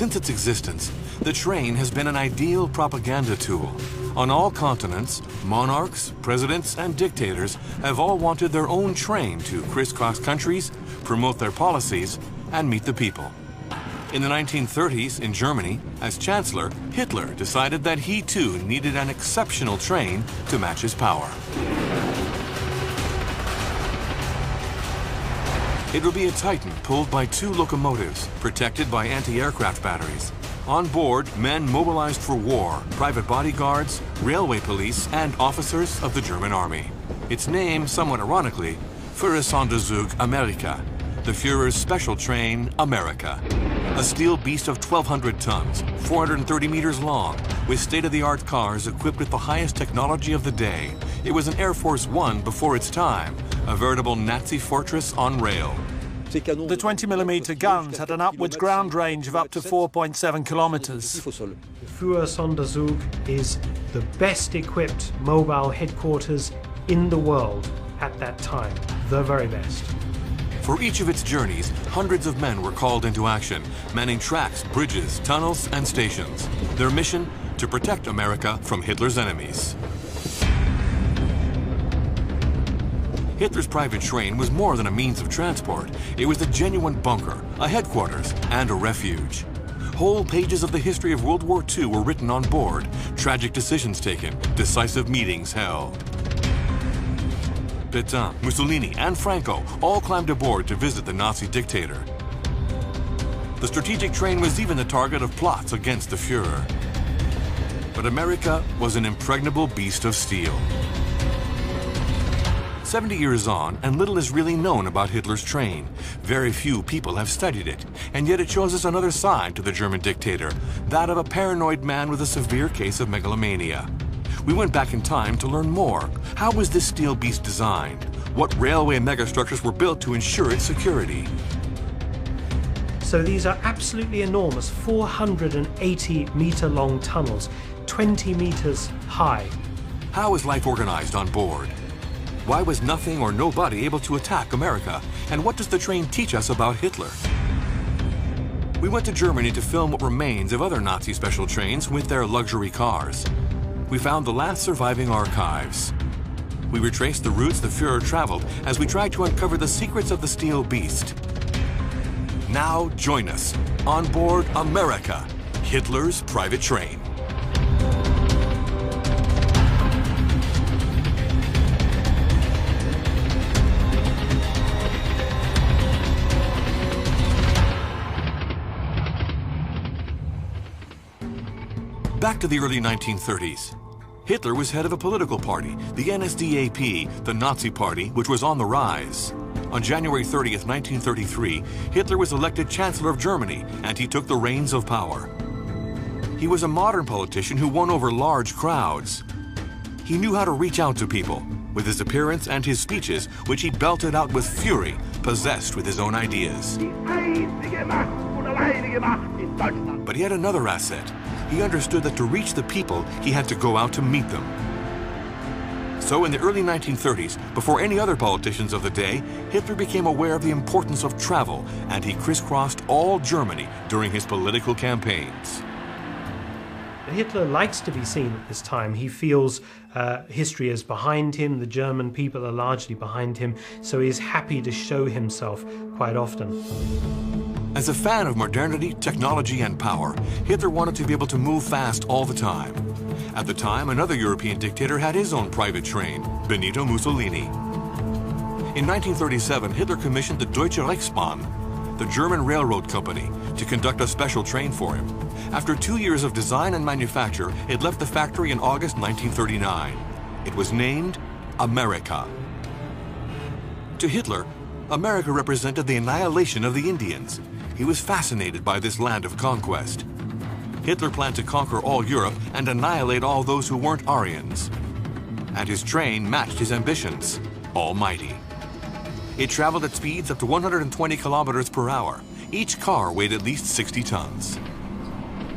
Since its existence, the train has been an ideal propaganda tool. On all continents, monarchs, presidents, and dictators have all wanted their own train to crisscross countries, promote their policies, and meet the people. In the 1930s, in Germany, as Chancellor, Hitler decided that he too needed an exceptional train to match his power. It would be a Titan pulled by 2 locomotives, protected by anti-aircraft batteries. On board, men mobilized for war, private bodyguards, railway police, and officers of the German army. Its name, somewhat ironically, Führersonderzug Amerika, the Führer's special train, Amerika. A steel beast of 1,200 tons, 430 meters long, with state-of-the-art cars equipped with the highest technology of the day. It was an Air Force One before its time, a veritable Nazi fortress on rail. The 20mm guns had an upwards ground range of up to 4.7 kilometers. The Führersonderzug is the best equipped mobile headquarters in the world at that time, the very best. For each of its journeys, hundreds of men were called into action, manning tracks, bridges, tunnels, and stations. Their mission, to protect America from Hitler's enemies. Hitler's private train was more than a means of transport. It was a genuine bunker, a headquarters, and a refuge. Whole pages of the history of World War II were written on board, tragic decisions taken, decisive meetings held. Pétain, Mussolini, and Franco all climbed aboard to visit the Nazi dictator. The strategic train was even the target of plots against the Führer. But Amerika was an impregnable beast of steel. 70 years on, and little is really known about Hitler's train. Very few people have studied it, and yet it shows us another side to the German dictator, that of a paranoid man with a severe case of megalomania. We went back in time to learn more. How was this steel beast designed? What railway megastructures were built to ensure its security? So these are absolutely enormous, 480-meter long tunnels, 20 meters high. How is life organized on board? Why was nothing or nobody able to attack America? And what does the train teach us about Hitler? We went to Germany to film what remains of other Nazi special trains with their luxury cars. We found the last surviving archives. We retraced the routes the Führer traveled as we tried to uncover the secrets of the steel beast. Now join us on board Amerika, Hitler's private train. Back to the early 1930s. Hitler was head of a political party, the NSDAP, the Nazi party, which was on the rise. On January 30th, 1933, Hitler was elected Chancellor of Germany, and he took the reins of power. He was a modern politician who won over large crowds. He knew how to reach out to people, with his appearance and his speeches, which he belted out with fury, possessed with his own ideas. But he had another asset. He understood that to reach the people, he had to go out to meet them. So in the early 1930s, before any other politicians of the day, Hitler became aware of the importance of travel, and he crisscrossed all Germany during his political campaigns. Hitler likes to be seen at this time. He feels history is behind him, the German people are largely behind him, so he is happy to show himself quite often. As a fan of modernity, technology, and power, Hitler wanted to be able to move fast all the time. At the time, another European dictator had his own private train, Benito Mussolini. In 1937, Hitler commissioned the Deutsche Reichsbahn, the German railroad company, to conduct a special train for him. After 2 years of design and manufacture, it left the factory in August 1939. It was named Amerika. To Hitler, America represented the annihilation of the Indians. He was fascinated by this land of conquest. Hitler planned to conquer all Europe and annihilate all those who weren't Aryans. And his train matched his ambitions, almighty. It traveled at speeds up to 120 kilometers per hour. Each car weighed at least 60 tons.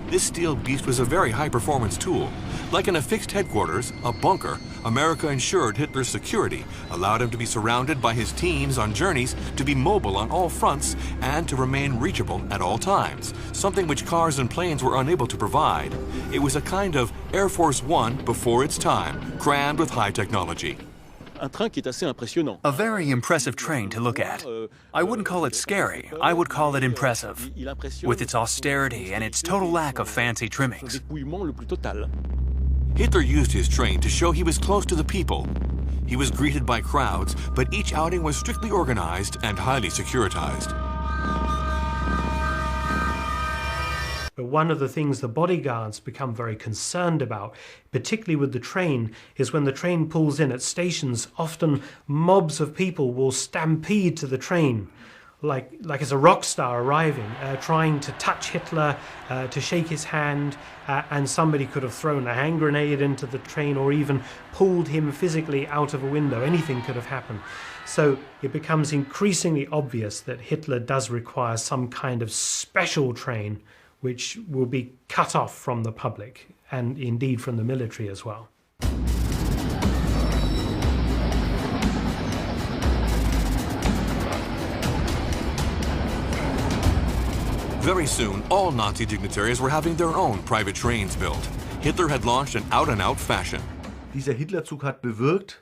This steel beast was a very high-performance tool. Like in a fixed headquarters, a bunker, America ensured Hitler's security, allowed him to be surrounded by his teams on journeys, to be mobile on all fronts, and to remain reachable at all times, something which cars and planes were unable to provide. It was a kind of Air Force One before its time, crammed with high technology. A very impressive train to look at. I wouldn't call it scary, I would call it impressive, with its austerity and its total lack of fancy trimmings. Hitler used his train to show he was close to the people. He was greeted by crowds, but each outing was strictly organized and highly securitized. But one of the things the bodyguards become very concerned about, particularly with the train, is when the train pulls in at stations, often mobs of people will stampede to the train, like it's a rock star arriving, trying to touch Hitler, to shake his hand, and somebody could have thrown a hand grenade into the train or even pulled him physically out of a window. Anything could have happened. So it becomes increasingly obvious that Hitler does require some kind of special train which will be cut off from the public and indeed from the military as well. Very soon, all Nazi dignitaries were having their own private trains built. Hitler had launched an out-and-out fashion. Dieser Hitlerzug hat bewirkt,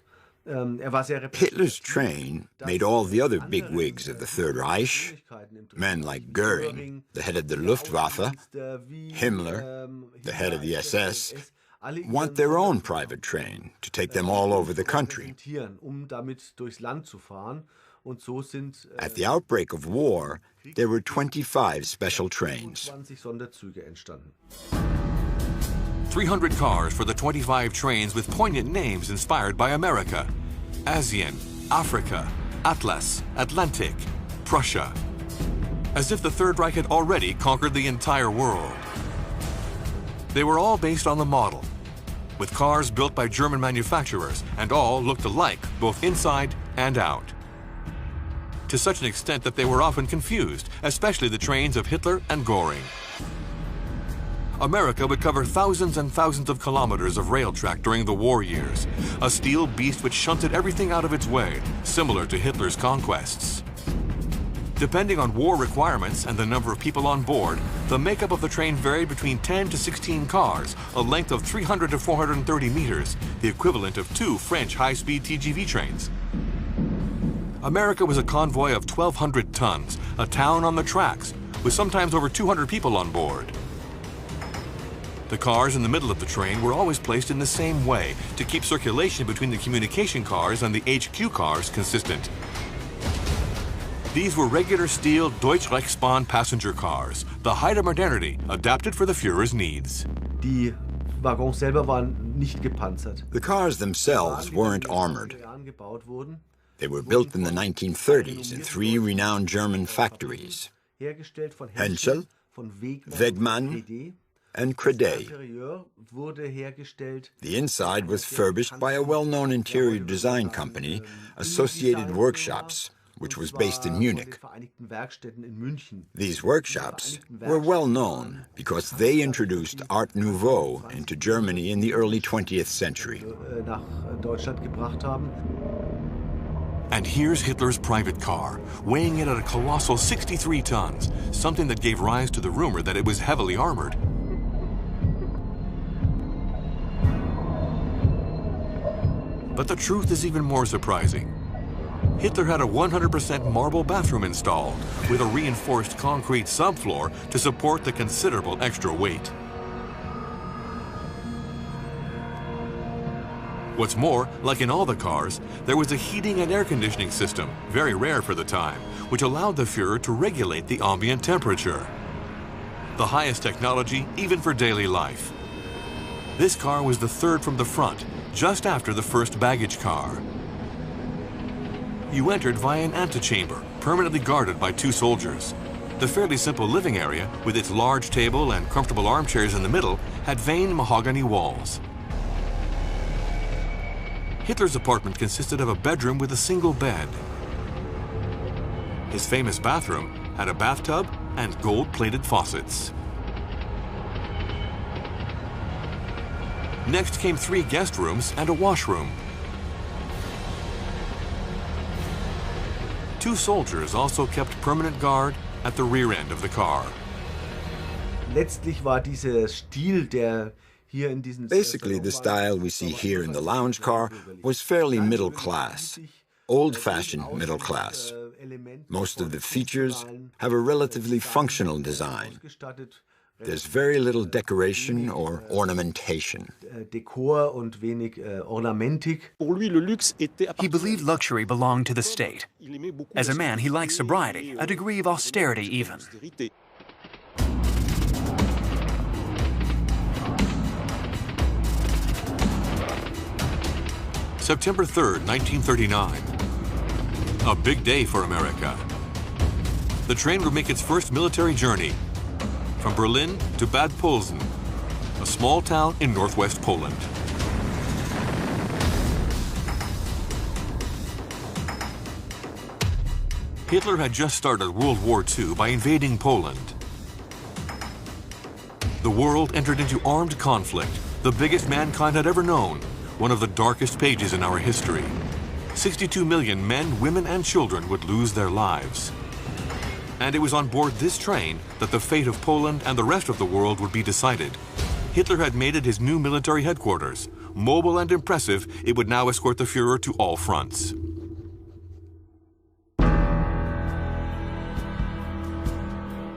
Hitler's train made all the other bigwigs of the Third Reich, men like Goering, the head of the Luftwaffe, Himmler, the head of the SS, want their own private train to take them all over the country. At the outbreak of war, there were 25 special trains. 300 cars for the 25 trains with poignant names inspired by America. Asian, Africa, Atlas, Atlantic, Prussia. As if the Third Reich had already conquered the entire world. They were all based on the model, with cars built by German manufacturers, and all looked alike, both inside and out. To such an extent that they were often confused, especially the trains of Hitler and Goering. America would cover thousands and thousands of kilometers of rail track during the war years, a steel beast which shunted everything out of its way, similar to Hitler's conquests. Depending on war requirements and the number of people on board, the makeup of the train varied between 10 to 16 cars, a length of 300 to 430 meters, the equivalent of 2 French high-speed TGV trains. America was a convoy of 1,200 tons, a town on the tracks, with sometimes over 200 people on board. The cars in the middle of the train were always placed in the same way to keep circulation between the communication cars and the HQ cars consistent. These were regular steel Deutsche Reichsbahn passenger cars, the height of modernity, adapted for the Führer's needs. Die Waggons selber waren nicht gepanzert. The cars themselves weren't armored. They were built in the 1930s in 3 renowned German factories: Henschel, Wegmann, and Crede. The inside was furbished by a well-known interior design company, Associated Workshops, which was based in Munich. These workshops were well known because they introduced Art Nouveau into Germany in the early 20th century. And here's Hitler's private car, weighing in at a colossal 63 tons, something that gave rise to the rumor that it was heavily armored. But the truth is even more surprising. Hitler had a 100% marble bathroom installed, with a reinforced concrete subfloor to support the considerable extra weight. What's more, like in all the cars, there was a heating and air conditioning system, very rare for the time, which allowed the Führer to regulate the ambient temperature. The highest technology even for daily life. This car was the third from the front, just after the first baggage car. You entered via an antechamber, permanently guarded by 2 soldiers. The fairly simple living area, with its large table and comfortable armchairs in the middle, had veined mahogany walls. Hitler's apartment consisted of a bedroom with a single bed. His famous bathroom had a bathtub and gold-plated faucets. Next came 3 guest rooms and a washroom. 2 soldiers also kept permanent guard at the rear end of the car. Letztlich war dieser Stil, der hier in diesen Basically, the style we see here in the lounge car was fairly middle class, old-fashioned middle class. Most of the features have a relatively functional design. There's very little decoration or ornamentation. Dekor und wenig Ornamentik. He believed luxury belonged to the state. As a man, he liked sobriety, a degree of austerity even. September 3rd, 1939. A big day for America. The train would make its first military journey from Berlin to Bad Pölsen, a small town in northwest Poland. Hitler had just started World War II by invading Poland. The world entered into armed conflict, the biggest mankind had ever known, one of the darkest pages in our history. 62 million men, women, and children would lose their lives. And it was on board this train that the fate of Poland and the rest of the world would be decided. Hitler had made it his new military headquarters. Mobile and impressive, it would now escort the Führer to all fronts.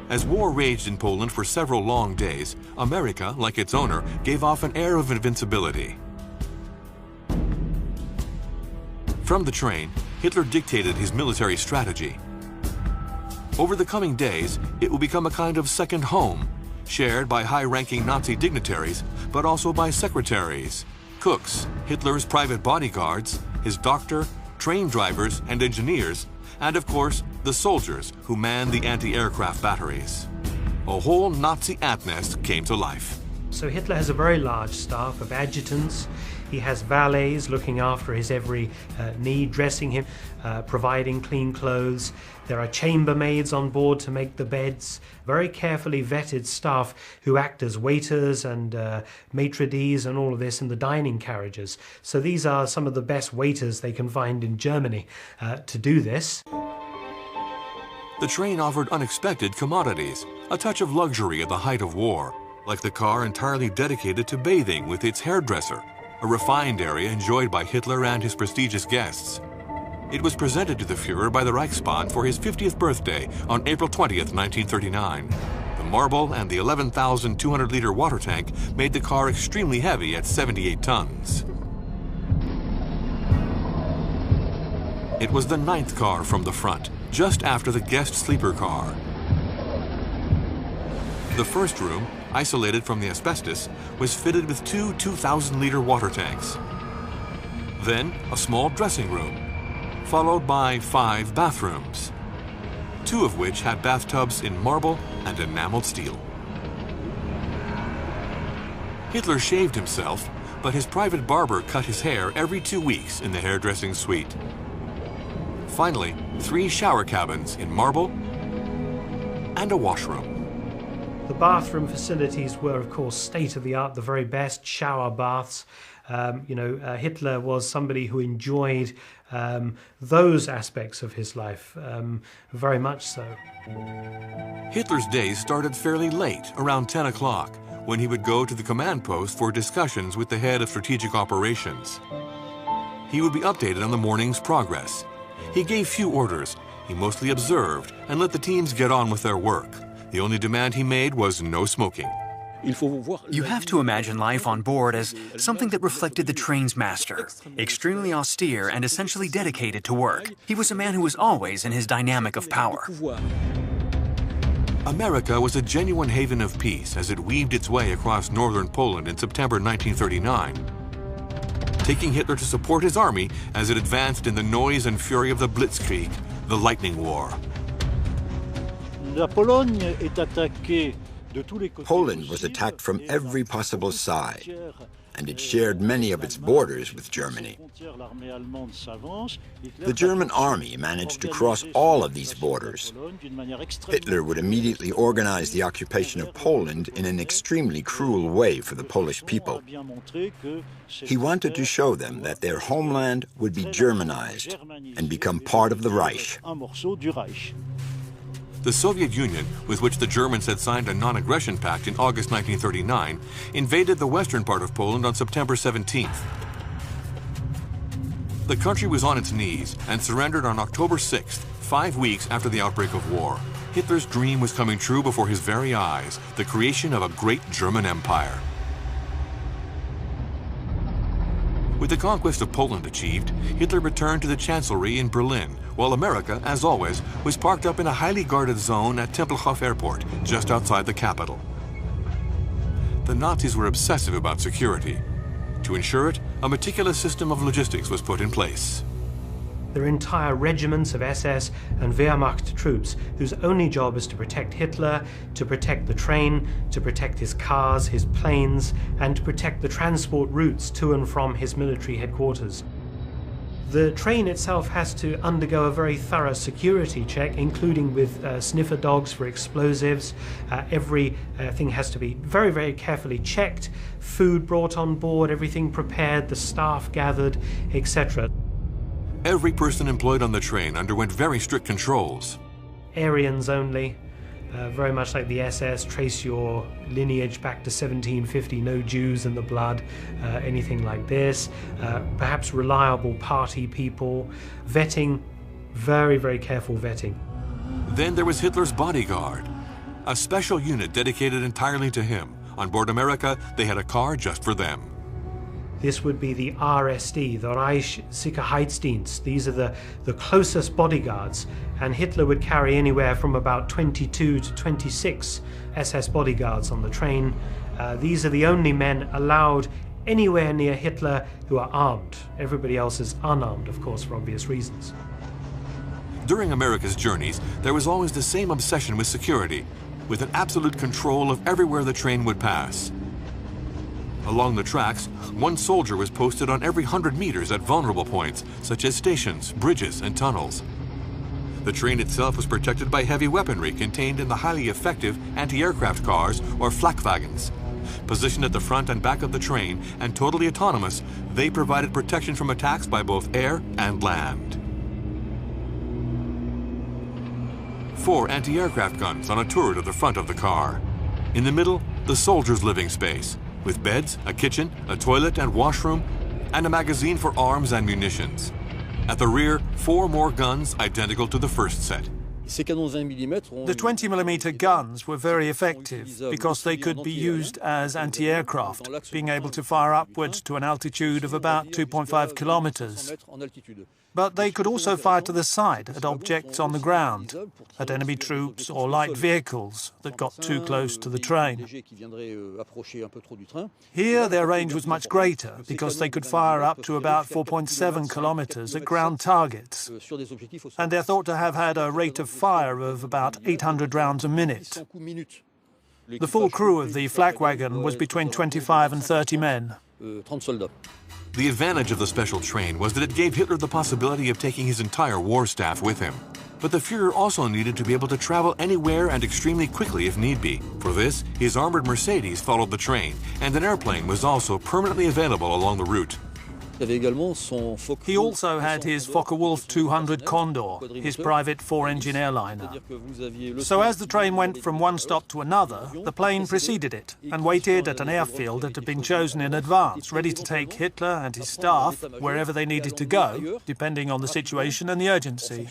As war raged in Poland for several long days, Amerika, like its owner, gave off an air of invincibility. From the train, Hitler dictated his military strategy. Over the coming days, it will become a kind of second home, shared by high-ranking Nazi dignitaries, but also by secretaries, cooks, Hitler's private bodyguards, his doctor, train drivers and engineers, and of course, the soldiers who manned the anti-aircraft batteries. A whole Nazi ant nest came to life. So Hitler has a very large staff of adjutants. He has valets looking after his every need, dressing him, providing clean clothes. There are chambermaids on board to make the beds. Very carefully vetted staff who act as waiters and maitre d's and all of this in the dining carriages. So these are some of the best waiters they can find in Germany to do this. The train offered unexpected commodities, a touch of luxury at the height of war, like the car entirely dedicated to bathing with its hairdresser, a refined area enjoyed by Hitler and his prestigious guests. It was presented to the Führer by the Reichsbahn for his 50th birthday on April 20th, 1939. The marble and the 11,200-liter water tank made the car extremely heavy at 78 tons. It was the 9th car from the front, just after the guest sleeper car. The first room, isolated from the asbestos, was fitted with 2 2,000-liter water tanks. Then a small dressing room, followed by 5 bathrooms, 2 of which had bathtubs in marble and enameled steel. Hitler shaved himself, but his private barber cut his hair every 2 weeks in the hairdressing suite. Finally, 3 shower cabins in marble and a washroom. The bathroom facilities were, of course, state-of-the-art, the very best shower baths. Hitler was somebody who enjoyed those aspects of his life, very much so. Hitler's days started fairly late, around 10 o'clock, when he would go to the command post for discussions with the head of strategic operations. He would be updated on the morning's progress. He gave few orders. He mostly observed and let the teams get on with their work. The only demand he made was no smoking. You have to imagine life on board as something that reflected the train's master, extremely austere and essentially dedicated to work. He was a man who was always in his dynamic of power. America was a genuine haven of peace as it weaved its way across northern Poland in September 1939, taking Hitler to support his army as it advanced in the noise and fury of the Blitzkrieg, the Lightning War. Poland was attacked from every possible side, and it shared many of its borders with Germany. The German army managed to cross all of these borders. Hitler would immediately organize the occupation of Poland in an extremely cruel way for the Polish people. He wanted to show them that their homeland would be Germanized and become part of the Reich. The Soviet Union, with which the Germans had signed a non-aggression pact in August 1939, invaded the western part of Poland on September 17th. The country was on its knees and surrendered on October 6th, 5 weeks after the outbreak of war. Hitler's dream was coming true before his very eyes, the creation of a great German empire. With the conquest of Poland achieved, Hitler returned to the Chancellery in Berlin, while America, as always, was parked up in a highly guarded zone at Tempelhof Airport, just outside the capital. The Nazis were obsessive about security. To ensure it, a meticulous system of logistics was put in place. There are entire regiments of SS and Wehrmacht troops whose only job is to protect Hitler, to protect the train, to protect his cars, his planes, and to protect the transport routes to and from his military headquarters. The train itself has to undergo a very thorough security check, including with sniffer dogs for explosives. Everything has to be very, very carefully checked, food brought on board, everything prepared, the staff gathered, etc. Every person employed on the train underwent very strict controls. Aryans only, very much like the SS, trace your lineage back to 1750, no Jews in the blood, anything like this. Perhaps reliable party people, vetting, very, very careful vetting. Then there was Hitler's bodyguard, a special unit dedicated entirely to him. On board Amerika, they had a car just for them. This would be the RSD, the Reich Sicherheitsdienst. These are the closest bodyguards, and Hitler would carry anywhere from about 22 to 26 SS bodyguards on the train. These are the only men allowed anywhere near Hitler who are armed. Everybody else is unarmed, of course, for obvious reasons. During America's journeys, there was always the same obsession with security, with an absolute control of everywhere the train would pass. Along the tracks, one soldier was posted on every 100 meters at vulnerable points, such as stations, bridges, and tunnels. The train itself was protected by heavy weaponry contained in the highly effective anti-aircraft cars, or Flakwagens. Positioned at the front and back of the train and totally autonomous, they provided protection from attacks by both air and land. 4 anti-aircraft guns on a turret at the front of the car. In the middle, the soldier's living space, with beds, a kitchen, a toilet and washroom, and a magazine for arms and munitions. At the rear, 4 more guns identical to the first set. The 20mm guns were very effective because they could be used as anti-aircraft, being able to fire upwards to an altitude of about 2.5 kilometers. But they could also fire to the side at objects on the ground, at enemy troops or light vehicles that got too close to the train. Here their range was much greater because they could fire up to about 4.7 kilometers at ground targets, and they're thought to have had a rate of fire of about 800 rounds a minute. The full crew of the Flakwagen was between 25 and 30 men. The advantage of the special train was that it gave Hitler the possibility of taking his entire war staff with him. But the Führer also needed to be able to travel anywhere and extremely quickly if need be. For this, his armored Mercedes followed the train, and an airplane was also permanently available along the route. He also had his Focke-Wulf 200 Condor, his private 4-engine airliner. So as the train went from one stop to another, the plane preceded it and waited at an airfield that had been chosen in advance, ready to take Hitler and his staff wherever they needed to go, depending on the situation and the urgency.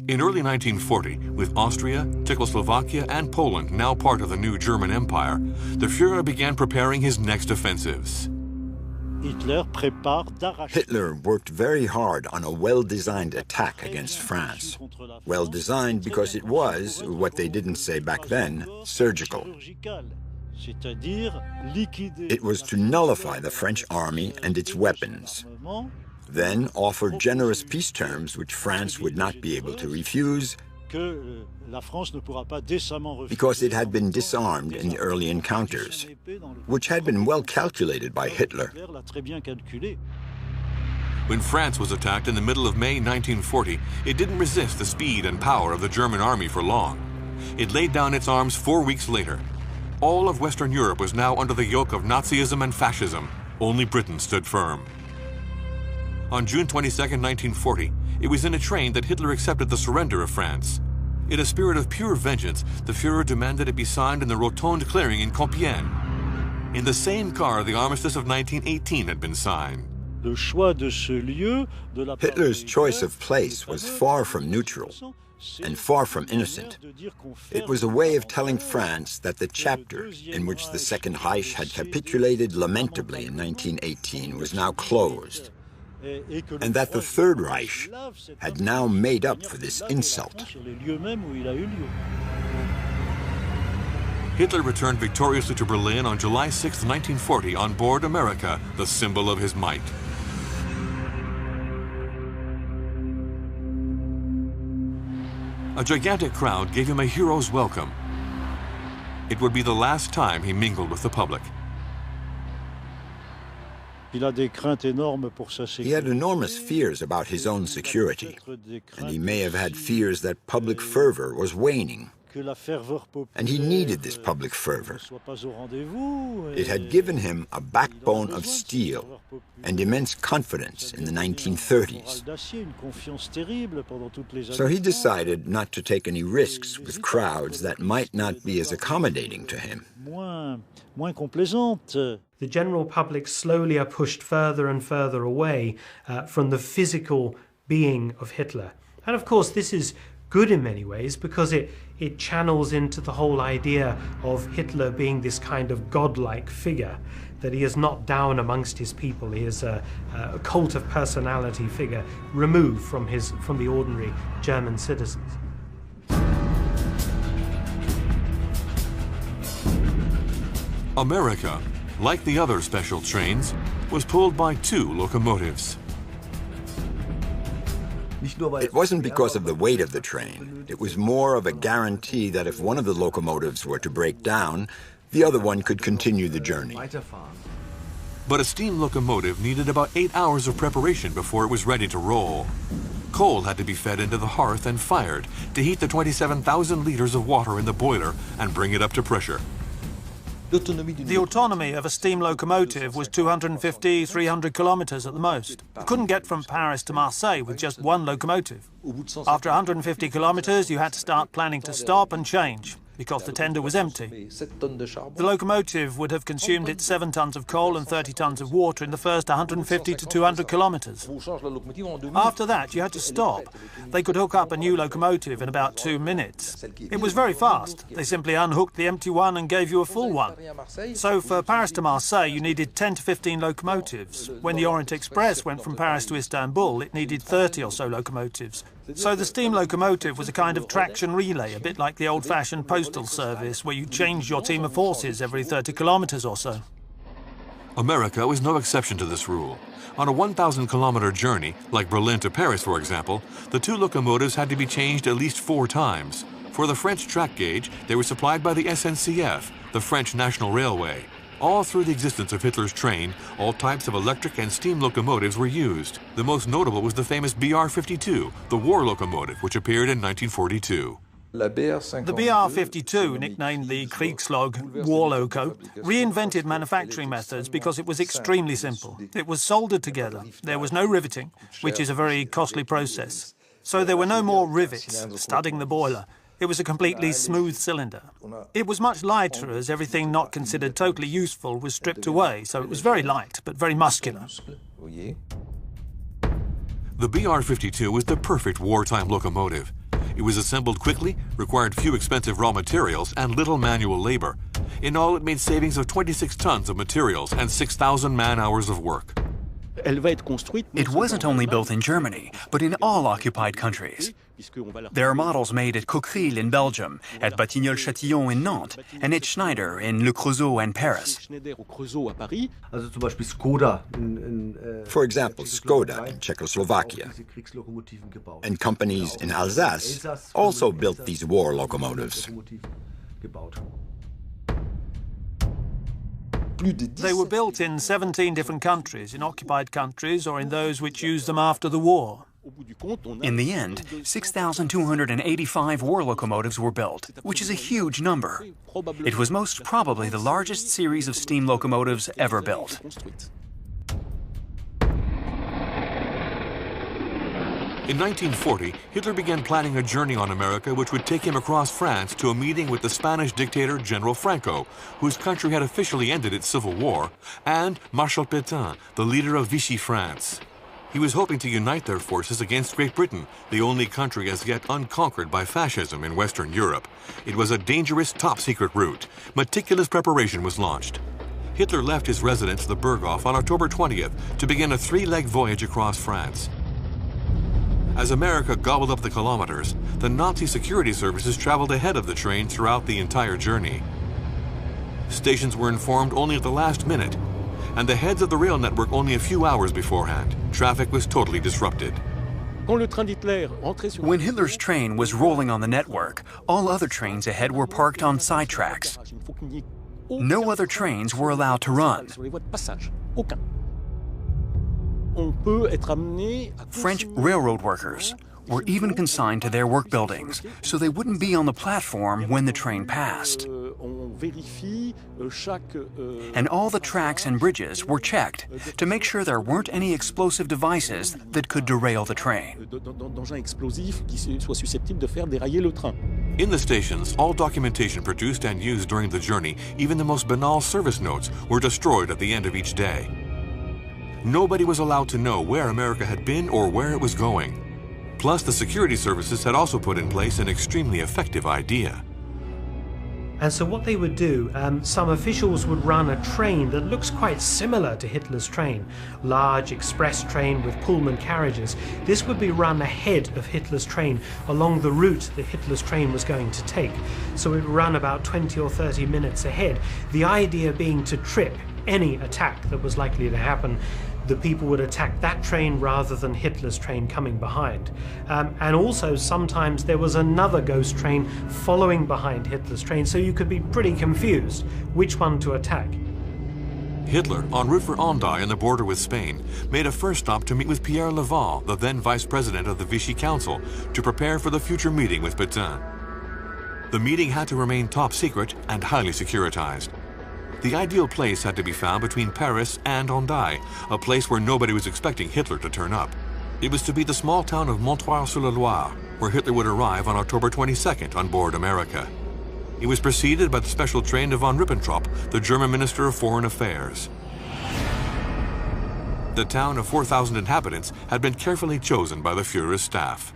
In early 1940, with Austria, Czechoslovakia and Poland now part of the new German Empire, the Führer began preparing his next offensives. Hitler worked very hard on a well-designed attack against France. Well-designed because it was, what they didn't say back then, surgical. It was to nullify the French army and its weapons, then offer generous peace terms which France would not be able to refuse, because it had been disarmed in the early encounters, which had been well calculated by Hitler. When France was attacked in the middle of May 1940, it didn't resist the speed and power of the German army for long. It laid down its arms 4 weeks later. All of Western Europe was now under the yoke of Nazism and fascism. Only Britain stood firm. On June 22, 1940, it was in a train that Hitler accepted the surrender of France. In a spirit of pure vengeance, the Führer demanded it be signed in the Rotonde clearing in Compiègne. In the same car, the armistice of 1918 had been signed. Hitler's choice of place was far from neutral and far from innocent. It was a way of telling France that the chapter in which the Second Reich had capitulated lamentably in 1918 was now closed, and that the Third Reich had now made up for this insult. Hitler returned victoriously to Berlin on July 6, 1940, on board Amerika, the symbol of his might. A gigantic crowd gave him a hero's welcome. It would be the last time he mingled with the public. He had enormous fears about his own security, and he may have had fears that public fervor was waning. And he needed this public fervor. It had given him a backbone of steel and immense confidence in the 1930s. So he decided not to take any risks with crowds that might not be as accommodating to him. The general public slowly are pushed further and further away from the physical being of Hitler. And of course, this is good in many ways because it channels into the whole idea of Hitler being this kind of godlike figure, that he is not down amongst his people. He is a cult of personality figure removed from the ordinary German citizens. Amerika, like the other special trains, was pulled by 2 locomotives. It wasn't because of the weight of the train. It was more of a guarantee that if one of the locomotives were to break down, the other one could continue the journey. But a steam locomotive needed about 8 hours of preparation before it was ready to roll. Coal had to be fed into the hearth and fired to heat the 27,000 liters of water in the boiler and bring it up to pressure. The autonomy of a steam locomotive was 250, 300 kilometers at the most. You couldn't get from Paris to Marseille with just one locomotive. After 150 kilometers, you had to start planning to stop and change, because the tender was empty. The locomotive would have consumed its 7 tons of coal and 30 tons of water in the first 150 to 200 kilometers. After that, you had to stop. They could hook up a new locomotive in about 2 minutes. It was very fast. They simply unhooked the empty one and gave you a full one. So for Paris to Marseille, you needed 10 to 15 locomotives. When the Orient Express went from Paris to Istanbul, it needed 30 or so locomotives. So the steam locomotive was a kind of traction relay, a bit like the old-fashioned postal service, where you changed your team of horses every 30 kilometers or so. Amerika was no exception to this rule. On a 1,000-kilometer journey, like Berlin to Paris, for example, the 2 locomotives had to be changed at least 4 times. For the French track gauge, they were supplied by the SNCF, the French National Railway. All through the existence of Hitler's train, all types of electric and steam locomotives were used. The most notable was the famous BR-52, the war locomotive, which appeared in 1942. The BR-52, nicknamed the Kriegslok, war loco, reinvented manufacturing methods because it was extremely simple. It was soldered together. There was no riveting, which is a very costly process. So there were no more rivets studding the boiler. It was a completely smooth cylinder. It was much lighter, as everything not considered totally useful was stripped away, so it was very light, but very muscular. The BR-52 was the perfect wartime locomotive. It was assembled quickly, required few expensive raw materials, and little manual labor. In all, it made savings of 26 tons of materials and 6,000 man-hours of work. It wasn't only built in Germany, but in all occupied countries. There are models made at Coqueril in Belgium, at Batignolles-Châtillon in Nantes, and at Schneider in Le Creusot and Paris. For example, Skoda in Czechoslovakia. And companies in Alsace also built these war locomotives. They were built in 17 different countries, in occupied countries or in those which used them after the war. In the end, 6,285 war locomotives were built, which is a huge number. It was most probably the largest series of steam locomotives ever built. In 1940, Hitler began planning a journey on America which would take him across France to a meeting with the Spanish dictator General Franco, whose country had officially ended its civil war, and Marshal Pétain, the leader of Vichy France. He was hoping to unite their forces against Great Britain, the only country as yet unconquered by fascism in Western Europe. It was a dangerous, top-secret route. Meticulous preparation was launched. Hitler left his residence, the Berghof, on October 20th to begin a three-leg voyage across France. As America gobbled up the kilometers, the Nazi security services traveled ahead of the train throughout the entire journey. Stations were informed only at the last minute, and the heads of the rail network only a few hours beforehand. Traffic was totally disrupted. When Hitler's train was rolling on the network, all other trains ahead were parked on side tracks. No other trains were allowed to run. French railroad workers were even consigned to their work buildings, so they wouldn't be on the platform when the train passed. And all the tracks and bridges were checked to make sure there weren't any explosive devices that could derail the train. In the stations, all documentation produced and used during the journey, even the most banal service notes, were destroyed at the end of each day. Nobody was allowed to know where America had been or where it was going. Plus, the security services had also put in place an extremely effective idea. And so what they would do, some officials would run a train that looks quite similar to Hitler's train. Large express train with Pullman carriages. This would be run ahead of Hitler's train along the route that Hitler's train was going to take. So it would run about 20 or 30 minutes ahead. The idea being to trip any attack that was likely to happen. The people would attack that train rather than Hitler's train coming behind. And also sometimes there was another ghost train following behind Hitler's train, so you could be pretty confused which one to attack. Hitler, en route for Hendaye on the border with Spain, made a first stop to meet with Pierre Laval, the then vice president of the Vichy Council, to prepare for the future meeting with Pétain. The meeting had to remain top secret and highly securitized. The ideal place had to be found between Paris and Hendaye, a place where nobody was expecting Hitler to turn up. It was to be the small town of Montoire-sur-le-Loire, where Hitler would arrive on October 22nd on board America. He was preceded by the special train of von Ribbentrop, the German Minister of Foreign Affairs. The town of 4,000 inhabitants had been carefully chosen by the Führer's staff.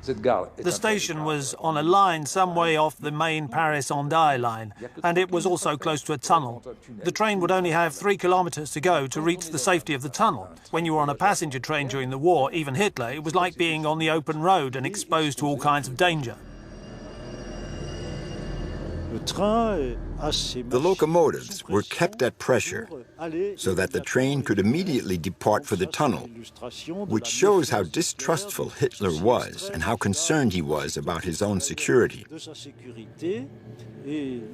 The station was on a line some way off the main Paris-Hendaye line, and it was also close to a tunnel. The train would only have 3 kilometers to go to reach the safety of the tunnel. When you were on a passenger train during the war, even Hitler, it was like being on the open road and exposed to all kinds of danger. The locomotives were kept at pressure so that the train could immediately depart for the tunnel, which shows how distrustful Hitler was and how concerned he was about his own security.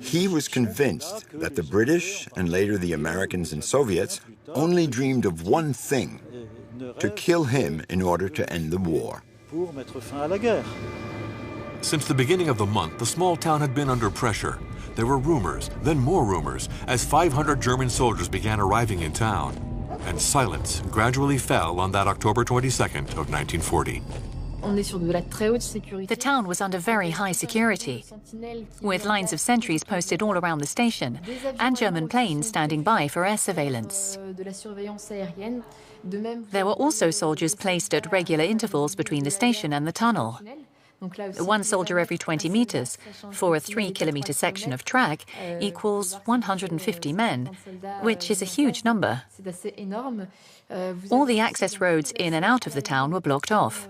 He was convinced that the British, and later the Americans and Soviets, only dreamed of one thing: to kill him in order to end the war. Since the beginning of the month, the small town had been under pressure. There were rumors, then more rumors, as 500 German soldiers began arriving in town. And silence gradually fell on that October 22nd of 1940. The town was under very high security, with lines of sentries posted all around the station and German planes standing by for air surveillance. There were also soldiers placed at regular intervals between the station and the tunnel. One soldier every 20 meters for a 3-kilometer section of track equals 150 men, which is a huge number. All the access roads in and out of the town were blocked off.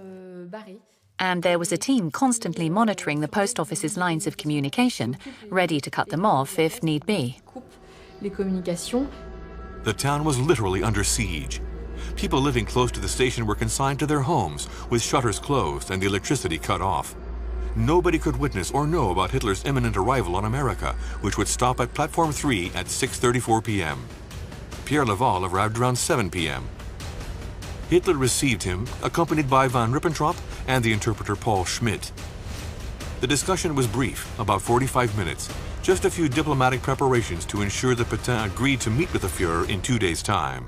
and there was a team constantly monitoring the post office's lines of communication, ready to cut them off if need be. The town was literally under siege. People living close to the station were consigned to their homes, with shutters closed and the electricity cut off. Nobody could witness or know about Hitler's imminent arrival on Amerika, which would stop at Platform 3 at 6:34 p.m. Pierre Laval arrived around 7 p.m. Hitler received him, accompanied by von Ribbentrop and the interpreter Paul Schmidt. The discussion was brief, about 45 minutes, just a few diplomatic preparations to ensure that Pétain agreed to meet with the Führer in 2 days' time.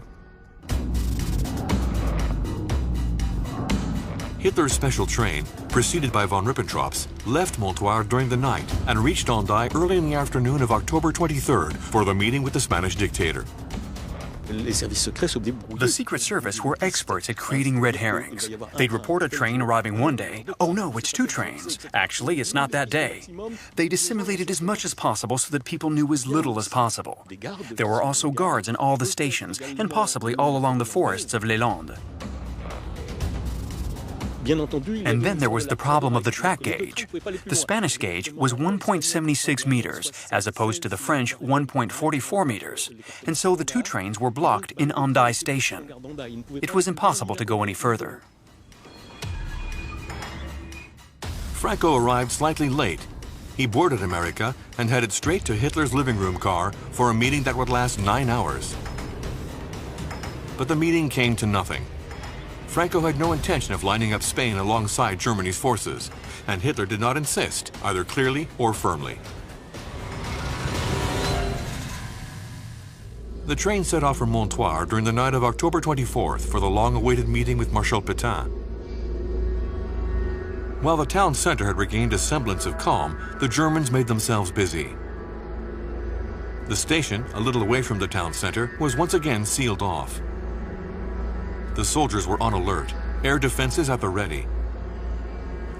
Hitler's special train, preceded by von Ribbentrop's, left Montoire during the night and reached Hendaye early in the afternoon of October 23rd for the meeting with the Spanish dictator. The Secret Service were experts at creating red herrings. They'd report a train arriving one day. Oh no, it's 2 trains. Actually, it's not that day. They dissimulated as much as possible so that people knew as little as possible. There were also guards in all the stations, and possibly all along the forests of Les Landes. And then there was the problem of the track gauge. The Spanish gauge was 1.76 meters, as opposed to the French 1.44 meters. And so the 2 trains were blocked in Hendaye station. It was impossible to go any further. Franco arrived slightly late. He boarded Amerika and headed straight to Hitler's living room car for a meeting that would last 9 hours. But the meeting came to nothing. Franco had no intention of lining up Spain alongside Germany's forces, and Hitler did not insist, either clearly or firmly. The train set off from Montoire during the night of October 24th for the long-awaited meeting with Marshal Pétain. While the town center had regained a semblance of calm, the Germans made themselves busy. The station, a little away from the town center, was once again sealed off. The soldiers were on alert, air defenses at the ready.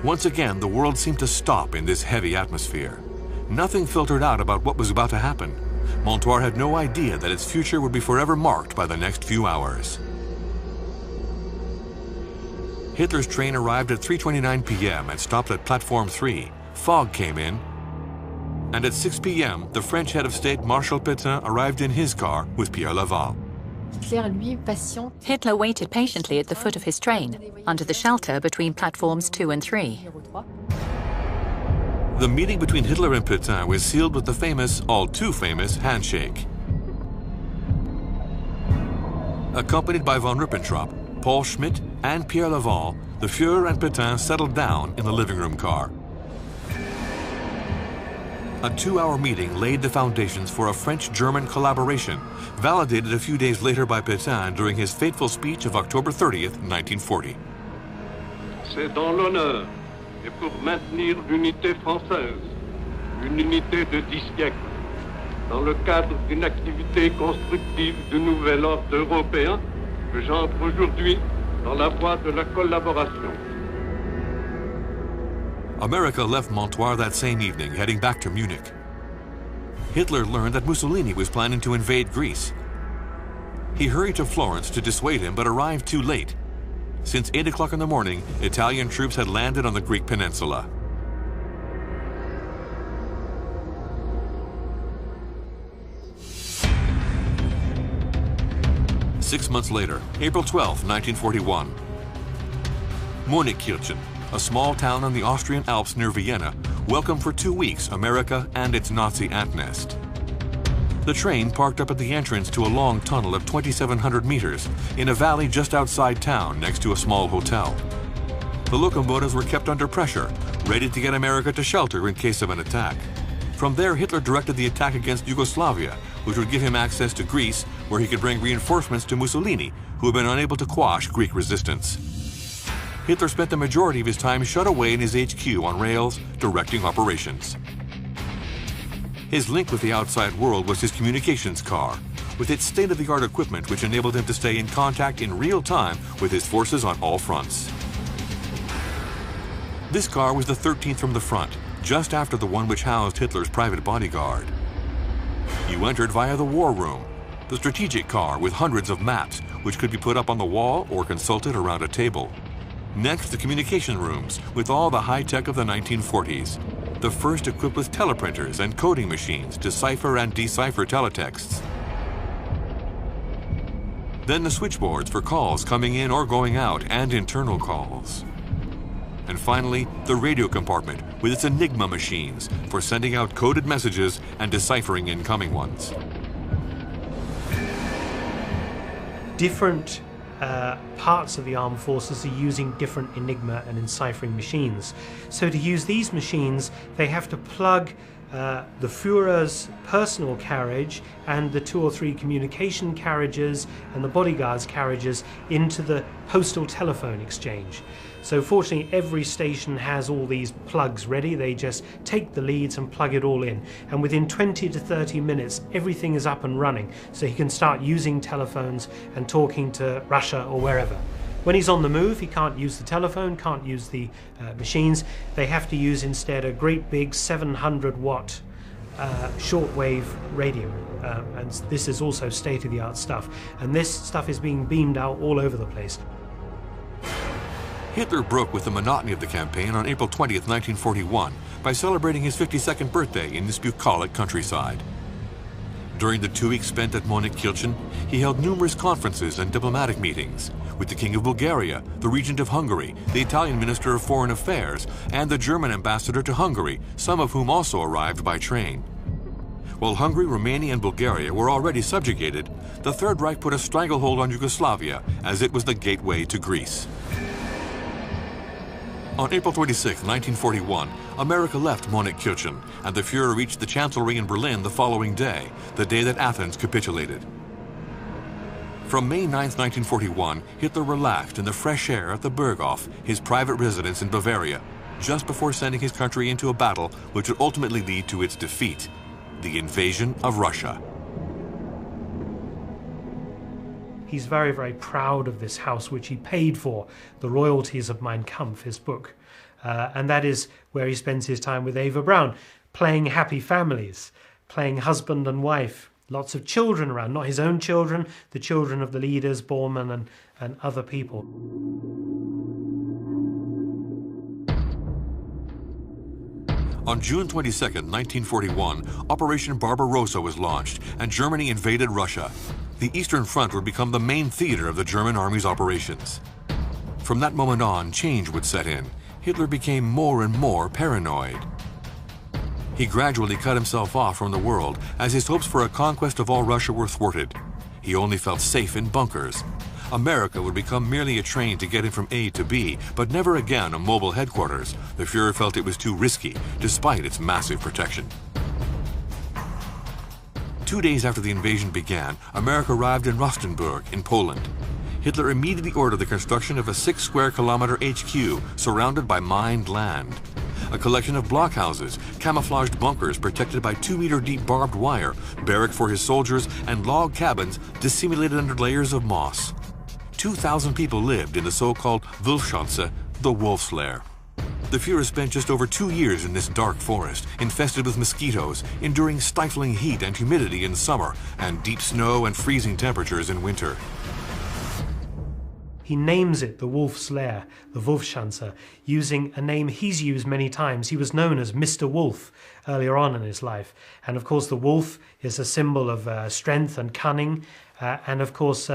Once again, the world seemed to stop in this heavy atmosphere. Nothing filtered out about what was about to happen. Montoire had no idea that its future would be forever marked by the next few hours. Hitler's train arrived at 3:29 p.m. and stopped at Platform 3. Fog came in, and at 6 p.m., the French head of state, Marshal Pétain, arrived in his car with Pierre Laval. Hitler waited patiently at the foot of his train, under the shelter between platforms 2 and 3. The meeting between Hitler and Pétain was sealed with the famous, all too famous, handshake. Accompanied by von Ribbentrop, Paul Schmidt, and Pierre Laval, the Führer and Pétain settled down in the living room car. A 2-hour meeting laid the foundations for a French-German collaboration, validated a few days later by Pétain during his fateful speech of October 30th, 1940. C'est dans l'honneur et pour maintenir l'unité française, une unité de 10 siècles, dans le cadre d'une activité constructive du nouvel ordre européen, que j'entre aujourd'hui dans la voie de la collaboration. Amerika left Montoire that same evening, heading back to Munich. Hitler learned that Mussolini was planning to invade Greece. He hurried to Florence to dissuade him, but arrived too late. Since 8 o'clock in the morning, Italian troops had landed on the Greek peninsula. Six months later, April 12, 1941. Munich, a small town in the Austrian Alps near Vienna, welcomed for 2 weeks Amerika and its Nazi ant nest. The train parked up at the entrance to a long tunnel of 2,700 meters in a valley just outside town next to a small hotel. The locomotives were kept under pressure, ready to get Amerika to shelter in case of an attack. From there, Hitler directed the attack against Yugoslavia, which would give him access to Greece, where he could bring reinforcements to Mussolini, who had been unable to quash Greek resistance. Hitler spent the majority of his time shut away in his HQ on rails, directing operations. His link with the outside world was his communications car, with its state-of-the-art equipment which enabled him to stay in contact in real time with his forces on all fronts. This car was the 13th from the front, just after the one which housed Hitler's private bodyguard. You entered via the war room, the strategic car with hundreds of maps which could be put up on the wall or consulted around a table. Next, the communication rooms, with all the high-tech of the 1940s. The first equipped with teleprinters and coding machines to cipher and decipher teletexts. Then the switchboards for calls coming in or going out and internal calls. And finally, the radio compartment with its Enigma machines for sending out coded messages and deciphering incoming ones. Different parts of the armed forces are using different Enigma and enciphering machines. So to use these machines, they have to plug the Führer's personal carriage and the 2 or 3 communication carriages and the bodyguards' carriages into the postal telephone exchange. So fortunately, every station has all these plugs ready. They just take the leads and plug it all in. And within 20 to 30 minutes, everything is up and running. So he can start using telephones and talking to Russia or wherever. When he's on the move, he can't use the telephone, can't use the machines. They have to use instead a great big 700-watt shortwave radio. And this is also state-of-the-art stuff. And this stuff is being beamed out all over the place. Hitler broke with the monotony of the campaign on April 20th, 1941, by celebrating his 52nd birthday in this bucolic countryside. During the 2 weeks spent at Munich, he held numerous conferences and diplomatic meetings with the King of Bulgaria, the Regent of Hungary, the Italian Minister of Foreign Affairs, and the German ambassador to Hungary, some of whom also arrived by train. While Hungary, Romania, and Bulgaria were already subjugated, the Third Reich put a stranglehold on Yugoslavia, as it was the gateway to Greece. On April 26, 1941, America left Munich-Kirchen, and the Führer reached the Chancellery in Berlin the following day, the day that Athens capitulated. From May 9, 1941, Hitler relaxed in the fresh air at the Berghof, his private residence in Bavaria, just before sending his country into a battle which would ultimately lead to its defeat, the invasion of Russia. He's very, very proud of this house which he paid for, the royalties of Mein Kampf, his book. And that is where he spends his time with Eva Braun, playing happy families, playing husband and wife, lots of children around, not his own children, the children of the leaders, Bormann and other people. On June 22, 1941, Operation Barbarossa was launched and Germany invaded Russia. The Eastern Front would become the main theater of the German army's operations. From that moment on, change would set in. Hitler became more and more paranoid. He gradually cut himself off from the world as his hopes for a conquest of all Russia were thwarted. He only felt safe in bunkers. America would become merely a train to get him from A to B, but never again a mobile headquarters. The Führer felt it was too risky, despite its massive protection. 2 days after the invasion began, America arrived in Rostenburg in Poland. Hitler immediately ordered the construction of a 6-square-kilometer HQ surrounded by mined land. A collection of blockhouses, camouflaged bunkers protected by 2-meter-deep barbed wire, barrack for his soldiers, and log cabins dissimulated under layers of moss. 2,000 people lived in the so-called Wolfschanze, the Wolf's Lair. The Führer spent just over 2 years in this dark forest, infested with mosquitoes, enduring stifling heat and humidity in summer, and deep snow and freezing temperatures in winter. He names it the Wolf's Lair, the Wolfschanze, using a name he's used many times. He was known as Mr. Wolf earlier on in his life. And of course the wolf is a symbol of strength and cunning. And of course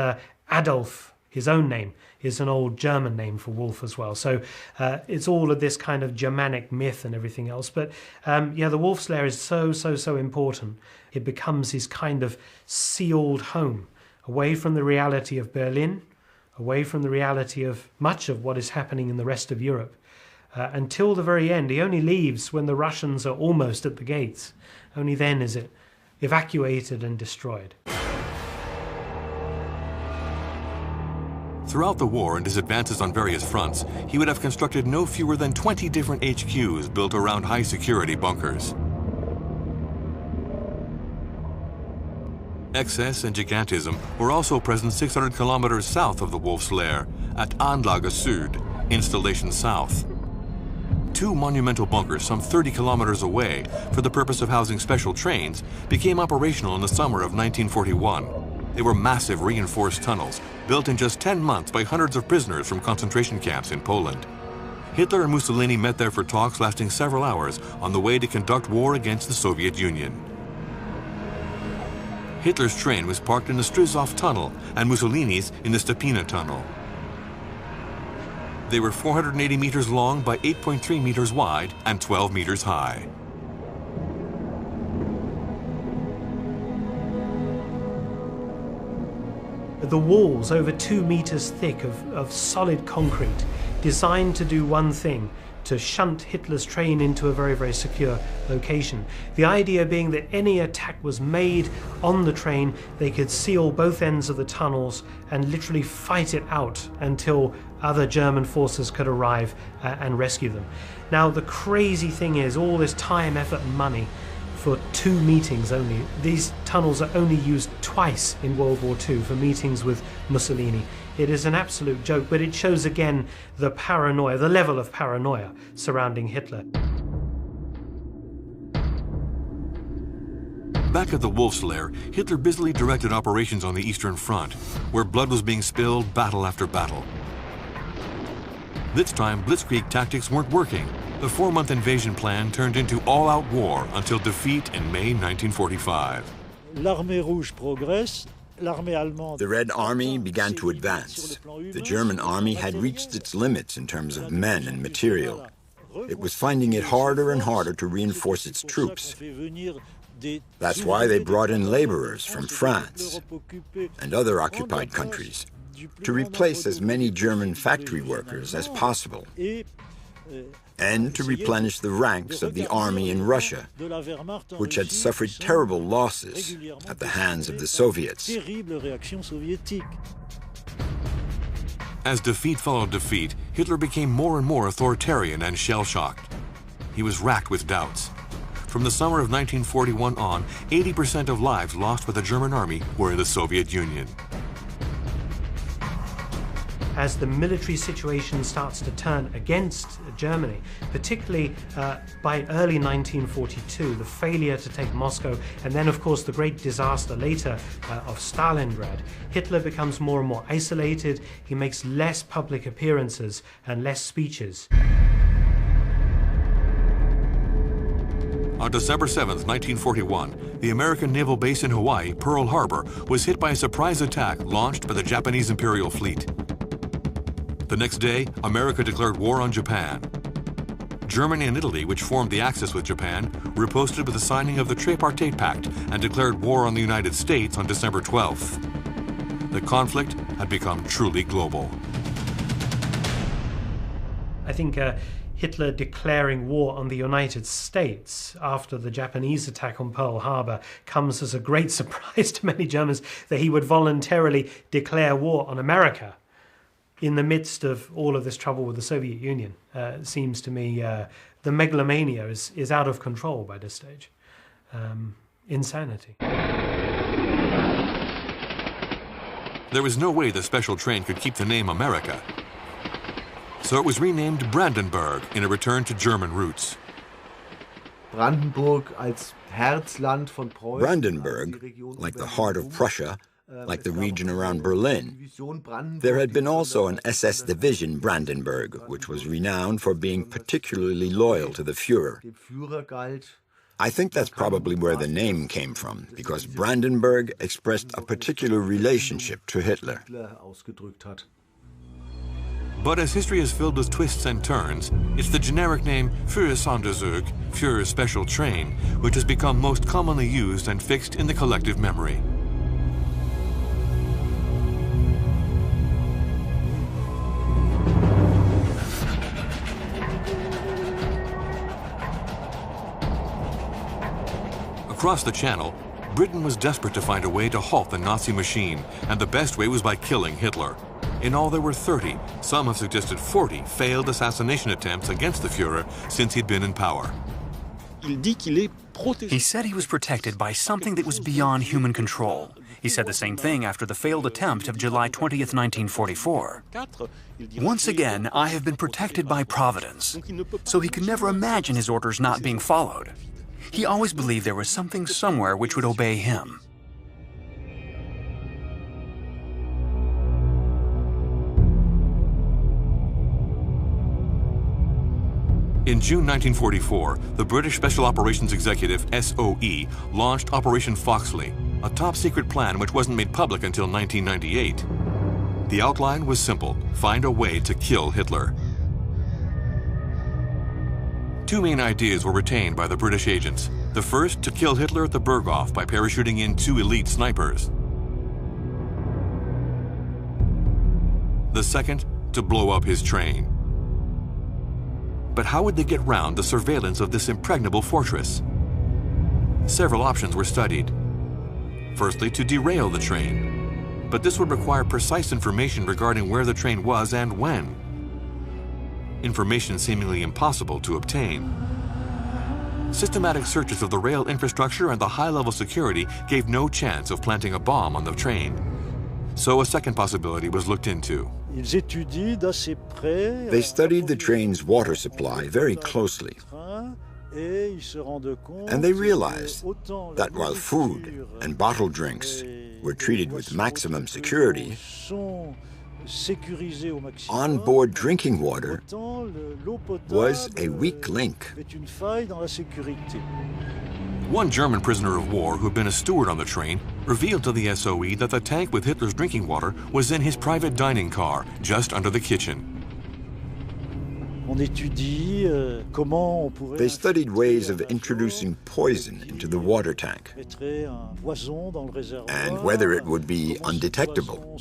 Adolf, his own name, is an old German name for wolf as well. So it's all of this kind of Germanic myth and everything else. But yeah, the Wolf's Lair is so important. It becomes his kind of sealed home, away from the reality of Berlin, away from the reality of much of what is happening in the rest of Europe. Until the very end. He only leaves when the Russians are almost at the gates. Only then is it evacuated and destroyed. Throughout the war and his advances on various fronts, he would have constructed no fewer than 20 different HQs built around high-security bunkers. Excess and gigantism were also present 600 kilometers south of the Wolf's Lair, at Anlage Süd, Installation South. 2 monumental bunkers some 30 kilometers away, for the purpose of housing special trains, became operational in the summer of 1941. They were massive reinforced tunnels, built in just 10 months by hundreds of prisoners from concentration camps in Poland. Hitler and Mussolini met there for talks lasting several hours on the way to conduct war against the Soviet Union. Hitler's train was parked in the Strysov tunnel and Mussolini's in the Stepina tunnel. They were 480 meters long by 8.3 meters wide and 12 meters high. The walls, over 2 meters thick of solid concrete, designed to do one thing, to shunt Hitler's train into a very, very secure location. The idea being that any attack was made on the train, they could seal both ends of the tunnels and literally fight it out until other German forces could arrive and rescue them. Now, the crazy thing is, all this time, effort, and money for 2 meetings only. These tunnels are only used twice in World War II for meetings with Mussolini. It is an absolute joke, but it shows again the paranoia, the level of paranoia surrounding Hitler. Back at the Wolf's Lair, Hitler busily directed operations on the Eastern Front, where blood was being spilled battle after battle. This time, blitzkrieg tactics weren't working. The 4-month invasion plan turned into all-out war until defeat in May 1945. The Red Army began to advance. The German army had reached its limits in terms of men and material. It was finding it harder and harder to reinforce its troops. That's why they brought in laborers from France and other occupied countries to replace as many German factory workers as possible, and to replenish the ranks of the army in Russia, which had suffered terrible losses at the hands of the Soviets. As defeat followed defeat, Hitler became more and more authoritarian and shell-shocked. He was racked with doubts. From the summer of 1941 on, 80% of lives lost by the German army were in the Soviet Union. As the military situation starts to turn against Germany, particularly by early 1942, the failure to take Moscow, and then of course the great disaster later of Stalingrad, Hitler becomes more and more isolated. He makes less public appearances and less speeches. On December 7, 1941, the American naval base in Hawaii, Pearl Harbor, was hit by a surprise attack launched by the Japanese Imperial Fleet. The next day, America declared war on Japan. Germany and Italy, which formed the Axis with Japan, riposted with the signing of the Tripartite Pact and declared war on the United States on December 12th. The conflict had become truly global. I think Hitler declaring war on the United States after the Japanese attack on Pearl Harbor comes as a great surprise to many Germans, that he would voluntarily declare war on America in the midst of all of this trouble with the Soviet Union. It seems to me the megalomania is out of control by this stage. Insanity. There was no way the special train could keep the name America. So it was renamed Brandenburg in a return to German roots. Brandenburg, like the heart of Prussia, like the region around Berlin. There had been also an SS division, Brandenburg, which was renowned for being particularly loyal to the Führer. I think that's probably where the name came from, because Brandenburg expressed a particular relationship to Hitler. But as history is filled with twists and turns, it's the generic name Führersonderzug, Führer's special train, which has become most commonly used and fixed in the collective memory. Across the Channel, Britain was desperate to find a way to halt the Nazi machine, and the best way was by killing Hitler. In all, there were 30, some have suggested 40, failed assassination attempts against the Führer since he'd been in power. He said he was protected by something that was beyond human control. He said the same thing after the failed attempt of July 20th, 1944. Once again, I have been protected by Providence. So he could never imagine his orders not being followed. He always believed there was something somewhere which would obey him. In June 1944, the British Special Operations Executive, SOE, launched Operation Foxley, a top-secret plan which wasn't made public until 1998. The outline was simple: find a way to kill Hitler. Two main ideas were retained by the British agents. The first, to kill Hitler at the Berghof by parachuting in 2 elite snipers. The second, to blow up his train. But how would they get round the surveillance of this impregnable fortress? Several options were studied. Firstly, to derail the train. But this would require precise information regarding where the train was and when. Information seemingly impossible to obtain. Systematic searches of the rail infrastructure and the high-level security gave no chance of planting a bomb on the train. So a second possibility was looked into. They studied the train's water supply very closely, and they realized that while food and bottled drinks were treated with maximum security, on-board drinking water was a weak link. One German prisoner of war who had been a steward on the train revealed to the SOE that the tank with Hitler's drinking water was in his private dining car, just under the kitchen. They studied ways of introducing poison into the water tank, and whether it would be undetectable.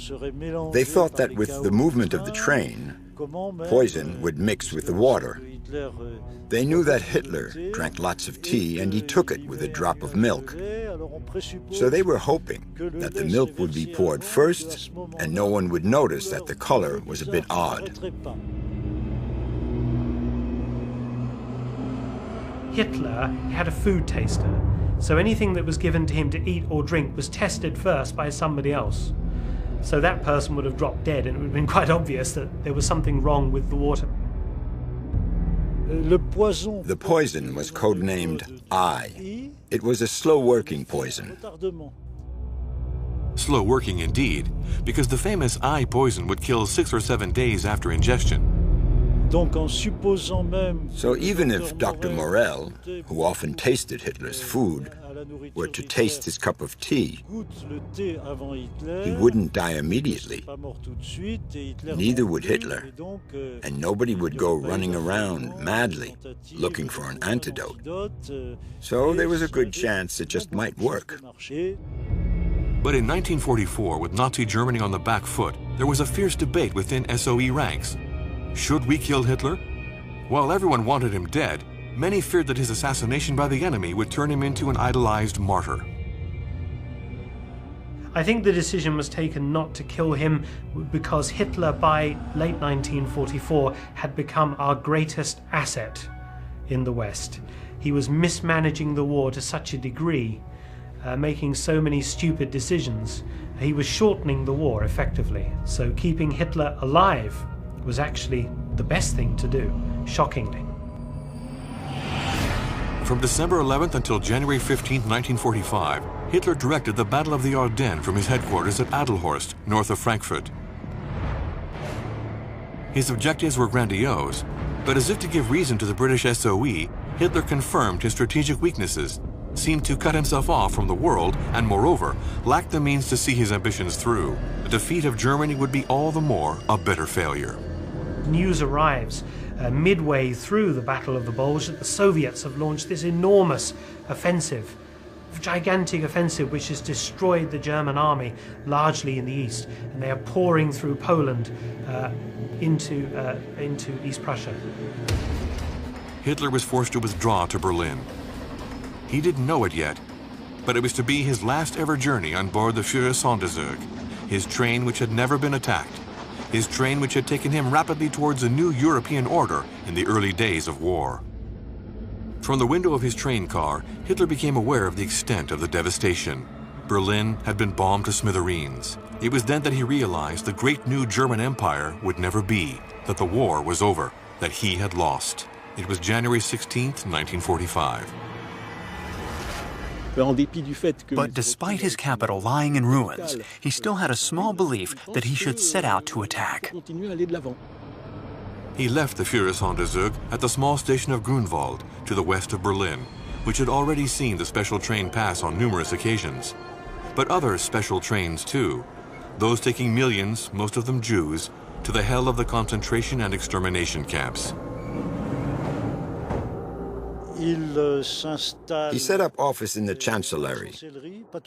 They thought that with the movement of the train, poison would mix with the water. They knew that Hitler drank lots of tea and he took it with a drop of milk. So they were hoping that the milk would be poured first and no one would notice that the color was a bit odd. Hitler had a food taster, so anything that was given to him to eat or drink was tested first by somebody else. So that person would have dropped dead and it would have been quite obvious that there was something wrong with the water. The poison was codenamed I. It was a slow-working poison. Slow-working indeed, because the famous I poison would kill 6 or 7 days after ingestion. So even if Dr. Morel, who often tasted Hitler's food, were to taste his cup of tea, he wouldn't die immediately. Neither would Hitler, and nobody would go running around madly looking for an antidote. So there was a good chance it just might work. But in 1944, with Nazi Germany on the back foot, there was a fierce debate within SOE ranks. Should we kill Hitler? While everyone wanted him dead, many feared that his assassination by the enemy would turn him into an idolized martyr. I think the decision was taken not to kill him because Hitler, by late 1944, had become our greatest asset in the West. He was mismanaging the war to such a degree, making so many stupid decisions. He was shortening the war effectively, so keeping Hitler alive was actually the best thing to do, shockingly. From December 11th until January 15th, 1945, Hitler directed the Battle of the Ardennes from his headquarters at Adelhorst, north of Frankfurt. His objectives were grandiose, but as if to give reason to the British SOE, Hitler confirmed his strategic weaknesses, seemed to cut himself off from the world, and moreover, lacked the means to see his ambitions through. The defeat of Germany would be all the more a bitter failure. News arrives midway through the Battle of the Bulge that the Soviets have launched this enormous offensive, gigantic offensive which has destroyed the German army largely in the east, and they are pouring through Poland into East Prussia. Hitler was forced to withdraw to Berlin. He didn't know it yet, but it was to be his last ever journey on board the Führersonderzug, his train which had never been attacked. His train which had taken him rapidly towards a new European order in the early days of war. From the window of his train car, Hitler became aware of the extent of the devastation. Berlin had been bombed to smithereens. It was then that he realized the great new German Empire would never be, that the war was over, that he had lost. It was January 16th, 1945. But despite his capital lying in ruins, he still had a small belief that he should set out to attack. He left the Führersonderzug at the small station of Grunwald to the west of Berlin, which had already seen the special train pass on numerous occasions. But other special trains too, those taking millions, most of them Jews, to the hell of the concentration and extermination camps. He set up office in the Chancellery,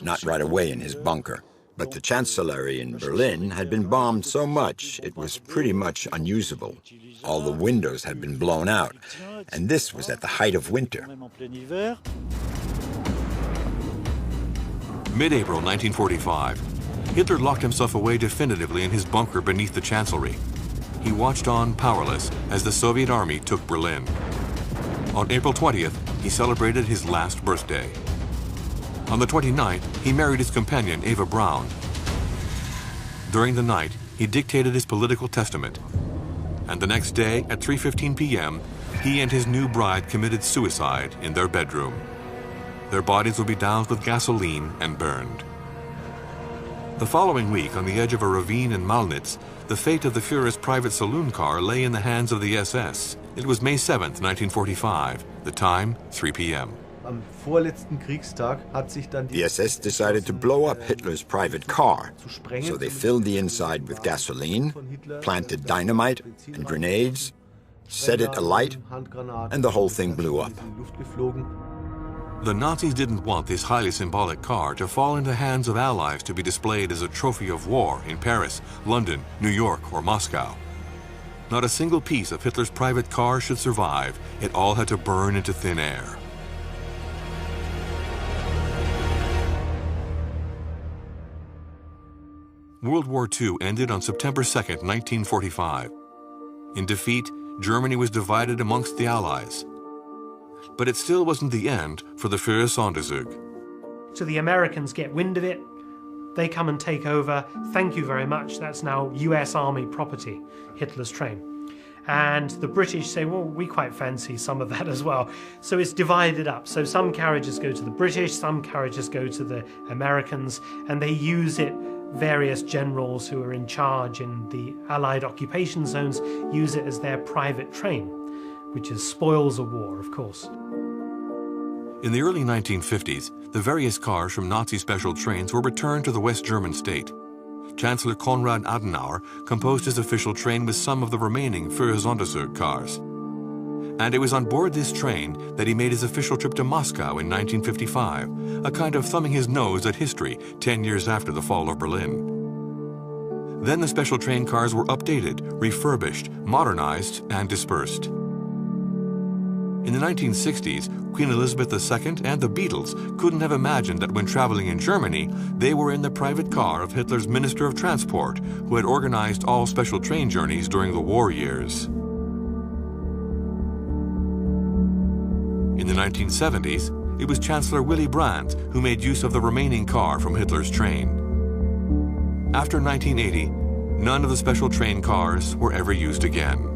not right away in his bunker. But the Chancellery in Berlin had been bombed so much it was pretty much unusable. All the windows had been blown out, and this was at the height of winter. Mid-April 1945, Hitler locked himself away definitively in his bunker beneath the Chancellery. He watched on powerless as the Soviet army took Berlin. On April 20th, he celebrated his last birthday. On the 29th, he married his companion, Eva Braun. During the night, he dictated his political testament. And the next day, at 3:15 p.m., he and his new bride committed suicide in their bedroom. Their bodies would be doused with gasoline and burned. The following week, on the edge of a ravine in Malnitz, the fate of the Führer's private saloon car lay in the hands of the SS. It was May 7th, 1945. The time, 3 p.m. The SS decided to blow up Hitler's private car, so they filled the inside with gasoline, planted dynamite and grenades, set it alight, and the whole thing blew up. The Nazis didn't want this highly symbolic car to fall into the hands of allies to be displayed as a trophy of war in Paris, London, New York, or Moscow. Not a single piece of Hitler's private car should survive. It all had to burn into thin air. World War II ended on September 2nd, 1945. In defeat, Germany was divided amongst the Allies. But it still wasn't the end for the Führersonderzug. So the Americans get wind of it, they come and take over. Thank you very much, that's now US Army property, Hitler's train. And the British say, well, we quite fancy some of that as well. So it's divided up. So some carriages go to the British, some carriages go to the Americans, and they use it. Various generals who are in charge in the Allied occupation zones use it as their private train, which is spoils of war, of course. In the early 1950s, the various cars from Nazi special trains were returned to the West German state. Chancellor Konrad Adenauer composed his official train with some of the remaining Führersonderzug cars. And it was on board this train that he made his official trip to Moscow in 1955, a kind of thumbing his nose at history 10 years after the fall of Berlin. Then the special train cars were updated, refurbished, modernized, and dispersed. In the 1960s, Queen Elizabeth II and the Beatles couldn't have imagined that when traveling in Germany, they were in the private car of Hitler's Minister of Transport, who had organized all special train journeys during the war years. In the 1970s, it was Chancellor Willy Brandt who made use of the remaining car from Hitler's train. After 1980, none of the special train cars were ever used again.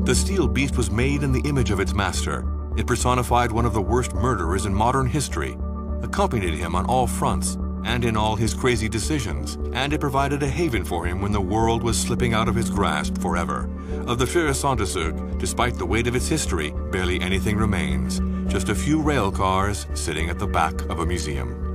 The steel beast was made in the image of its master. It personified one of the worst murderers in modern history, accompanied him on all fronts and in all his crazy decisions, and it provided a haven for him when the world was slipping out of his grasp forever. Of the Führersonderzug, despite the weight of its history, barely anything remains. Just a few rail cars sitting at the back of a museum.